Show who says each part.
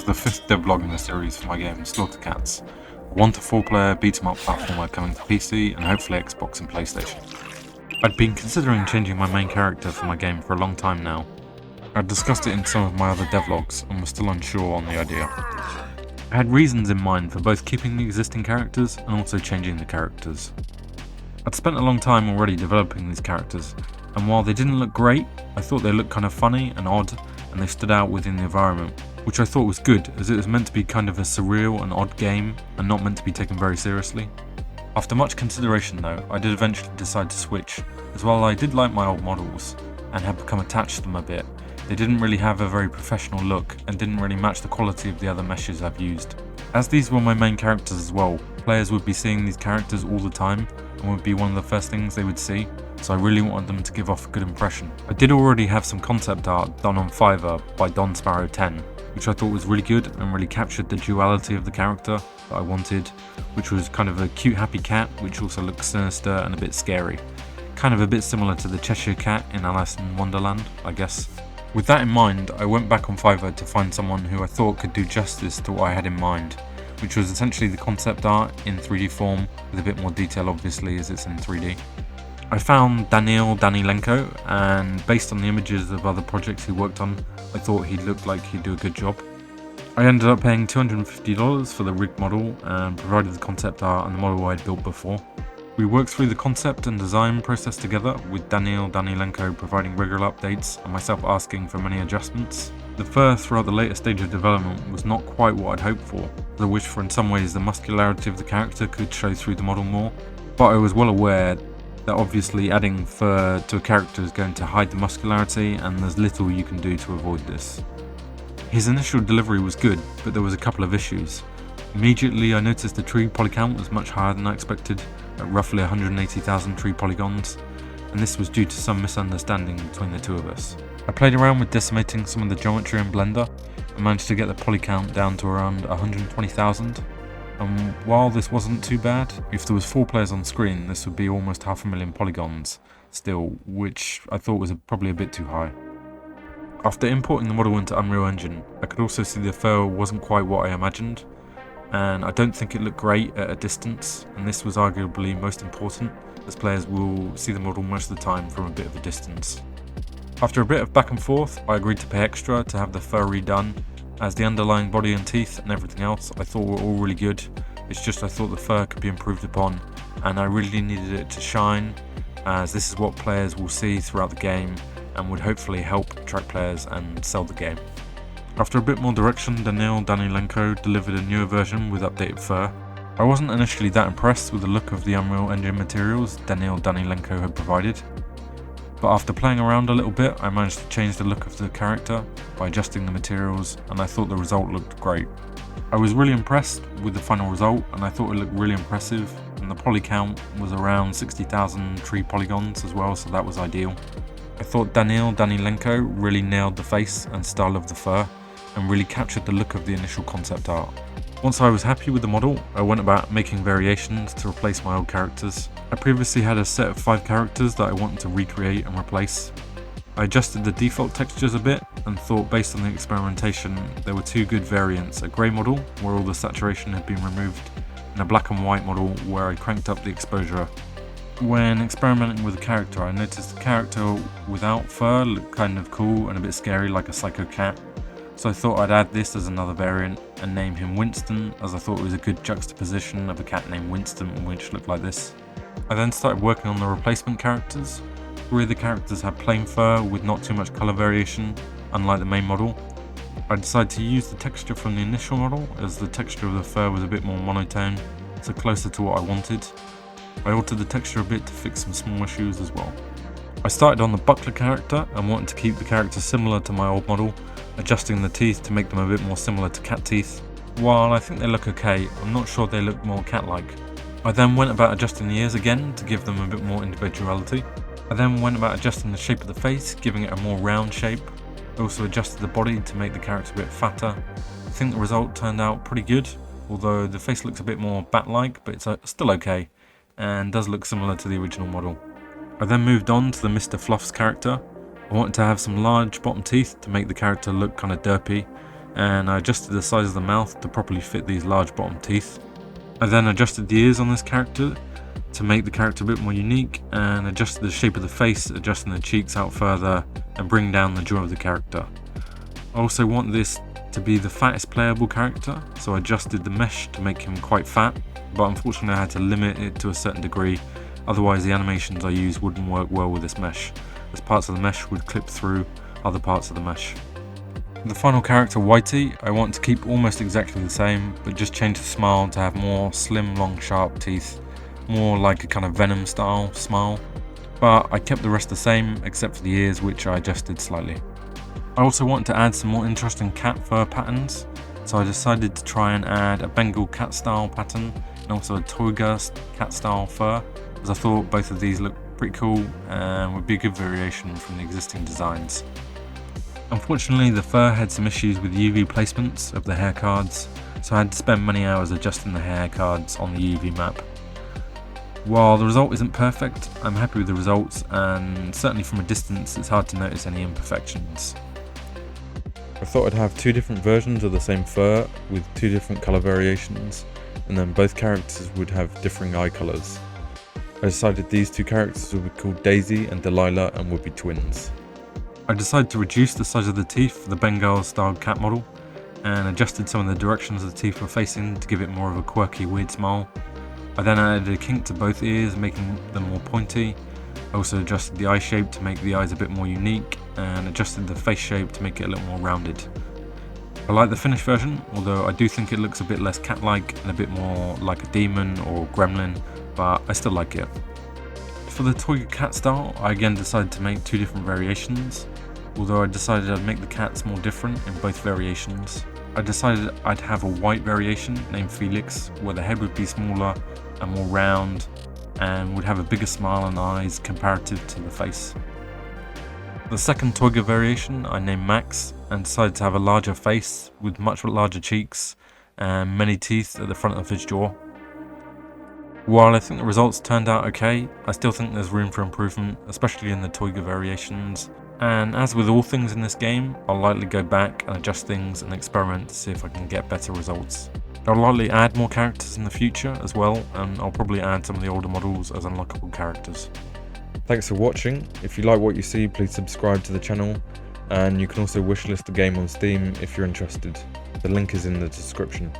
Speaker 1: to the 5th devlog in the series for my game Slaughter Cats, a 1 to 4 player beat 'em up platformer coming to PC and hopefully Xbox and PlayStation. I'd been considering changing my main character for my game for a long time now. I'd discussed it in some of my other devlogs and was still unsure on the idea. I had reasons in mind for both keeping the existing characters and also changing the characters. I'd spent a long time already developing these characters, and while they didn't look great, I thought they looked kind of funny and odd, and they stood out within the environment, which I thought was good as it was meant to be kind of a surreal and odd game and not meant to be taken very seriously. After much consideration though, I did eventually decide to switch, as while I did like my old models and had become attached to them a bit, they didn't really have a very professional look and didn't really match the quality of the other meshes I've used. As these were my main characters as well, players would be seeing these characters all the time and would be one of the first things they would see, so I really wanted them to give off a good impression. I did already have some concept art done on Fiverr by Don Sparrow 10, which I thought was really good and really captured the duality of the character that I wanted, which was kind of a cute happy cat which also looks sinister and a bit scary. Kind of a bit similar to the Cheshire Cat in Alice in Wonderland, I guess. With that in mind, I went back on Fiverr to find someone who I thought could do justice to what I had in mind, which was essentially the concept art in 3D form, with a bit more detail obviously as it's in 3D. I found danildanylenko, and based on the images of other projects he worked on, I thought he looked like he'd do a good job. I ended up paying $250 for the rig model and provided the concept art and the model I'd built before. We worked through the concept and design process together, with danildanylenko providing regular updates and myself asking for many adjustments. The fur throughout the later stage of development was not quite what I'd hoped for, as I wished for in some ways the muscularity of the character could show through the model more, but I was well aware that obviously adding fur to a character is going to hide the muscularity and there's little you can do to avoid this. His initial delivery was good, but there was a couple of issues. Immediately I noticed the tree poly count was much higher than I expected, at roughly 180,000 tree polygons, and this was due to some misunderstanding between the two of us. I played around with decimating some of the geometry in Blender and managed to get the poly count down to around 120,000. And while this wasn't too bad, if there was 4 players on screen this would be almost 500,000 polygons still, which I thought was probably a bit too high. After importing the model into Unreal Engine, I could also see the fur wasn't quite what I imagined, and I don't think it looked great at a distance, and this was arguably most important, as players will see the model most of the time from a bit of a distance. After a bit of back and forth, I agreed to pay extra to have the fur redone, as the underlying body and teeth and everything else I thought were all really good. It's just I thought the fur could be improved upon, and I really needed it to shine, as this is what players will see throughout the game and would hopefully help attract players and sell the game. After a bit more direction, danildanylenko delivered a newer version with updated fur. I wasn't initially that impressed with the look of the Unreal Engine materials danildanylenko had provided, but after playing around a little bit I managed to change the look of the character by adjusting the materials, and I thought the result looked great. I was really impressed with the final result, and I thought it looked really impressive, and the poly count was around 60,000 tree polygons as well, so that was ideal. I thought danildanylenko really nailed the face and style of the fur and really captured the look of the initial concept art. Once I was happy with the model, I went about making variations to replace my old characters. I previously had a set of 5 characters that I wanted to recreate and replace. I adjusted the default textures a bit and thought based on the experimentation there were 2 good variants, a grey model where all the saturation had been removed and a black and white model where I cranked up the exposure. When experimenting with the character I noticed the character without fur looked kind of cool and a bit scary like a psycho cat, so I thought I'd add this as another variant and name him Winston, as I thought it was a good juxtaposition of a cat named Winston which looked like this. I then started working on the replacement characters. 3 of the characters had plain fur with not too much colour variation, unlike the main model. I decided to use the texture from the initial model, as the texture of the fur was a bit more monotone, so closer to what I wanted. I altered the texture a bit to fix some small issues as well. I started on the buckler character and wanted to keep the character similar to my old model, adjusting the teeth to make them a bit more similar to cat teeth. While I think they look okay, I'm not sure they look more cat-like. I then went about adjusting the ears again to give them a bit more individuality. I then went about adjusting the shape of the face, giving it a more round shape. I also adjusted the body to make the character a bit fatter. I think the result turned out pretty good, although the face looks a bit more bat-like, but it's still okay, and does look similar to the original model. I then moved on to the Fluffs character. I wanted to have some large bottom teeth to make the character look kind of derpy, and I adjusted the size of the mouth to properly fit these large bottom teeth. I then adjusted the ears on this character to make the character a bit more unique, and adjusted the shape of the face, adjusting the cheeks out further and bring down the jaw of the character. I also want this to be the fattest playable character, so I adjusted the mesh to make him quite fat, but unfortunately I had to limit it to a certain degree, otherwise the animations I use wouldn't work well with this mesh, as parts of the mesh would clip through other parts of the mesh. The final character, Whiteyy, I want to keep almost exactly the same, but just change the smile to have more slim, long, sharp teeth, more like a kind of Venom style smile, but I kept the rest the same except for the ears, which I adjusted slightly. I also want to add some more interesting cat fur patterns, so I decided to try and add a Bengal cat style pattern and also a Toyger cat style fur, as I thought both of these looked pretty cool and would be a good variation from the existing designs. Unfortunately, the fur had some issues with UV placements of the hair cards, so I had to spend many hours adjusting the hair cards on the UV map. While the result isn't perfect, I'm happy with the results, and certainly from a distance it's hard to notice any imperfections. I thought I'd have two different versions of the same fur with two different colour variations, and then both characters would have differing eye colours. I decided these two characters would be called Daisy and Delilah and would be twins. I decided to reduce the size of the teeth for the Bengal style cat model, and adjusted some of the directions the teeth were facing to give it more of a quirky, weird smile. I then added a kink to both ears, making them more pointy. I also adjusted the eye shape to make the eyes a bit more unique, and adjusted the face shape to make it a little more rounded. I like the finished version, although I do think it looks a bit less cat-like and a bit more like a demon or gremlin, but I still like it. For the Toyger cat style, I again decided to make two different variations, although I decided I'd make the cats more different in both variations. I decided I'd have a white variation named Felix, where the head would be smaller and more round, and would have a bigger smile and eyes comparative to the face. The second Toyger variation I named Max, and decided to have a larger face with much larger cheeks and many teeth at the front of his jaw. While I think the results turned out okay, I still think there's room for improvement, especially in the Toyger variations, and as with all things in this game, I'll likely go back and adjust things and experiment to see if I can get better results. I'll likely add more characters in the future as well, and I'll probably add some of the older models as unlockable characters. Thanks for watching. If you like what you see, please subscribe to the channel, and you can also wishlist the game on Steam if you're interested. The link is in the description.